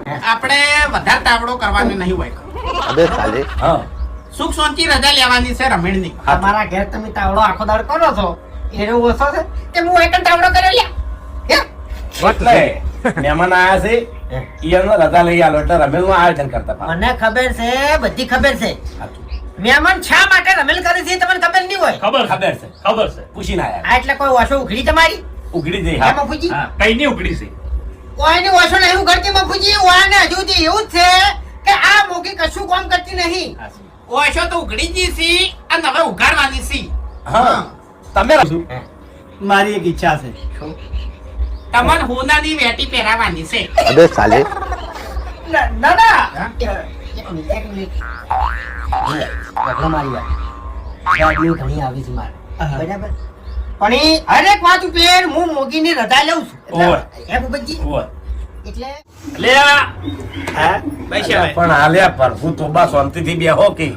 આપણે વધારે તાવડો કરવાનો નહીં હોય. અબે સાલે. હા સુખ શાંતિ રજા લેવાની છે રમેણની. તમારા ઘેર તમે તાવડો આખો દાડ કરો છો એનો ઓછો છે તે હું એક જ તાવડો કર્યો લ્યા. એટલે મહેમાન આયા છે ઈયનો રજા લઈ આલો એટલે રમેલ નું આયોજન કરતા હતા. મને ખબર છે, બધી ખબર છે. સાચું. મહેમાન શા માટે રમેલ કરે છે તમને ખબર નહીં હોય. ખબર છે પૂછીને આયા આ એટલે કોઈ ઓછો ઉઘડી તમારી ઉઘડી જઈ હે હા મફુજી? કઈ નહીં ઉકળી છે. ઓયની ઓછો નહીં ઉઘડતી મફુજી. ઓયને હજુથી એવું જ છે કે આ મોગી કશું કામ કરતી નહીં. ઓછો તો ઉઘડી ગઈ સી અને હવે ઉઘાડવાની સી. હા તમે મારી એક ઈચ્છા છે. તમને હોનાની વેટી પહેરાવાની છે. અબે સાલે. દાદા એક મિનિટ વગડો મારી વાત ગાડીઓ ઘણી આવી છે મારે બરાબર પણ ઈ હરેક વાત ઉપર હું મોગીની રજા લઉં છું ઓય. હે ભૂપતજી? ઓય. એટલે પણ હાલ્યા પ્રભુ તો બા શાંતિથી બેહો કે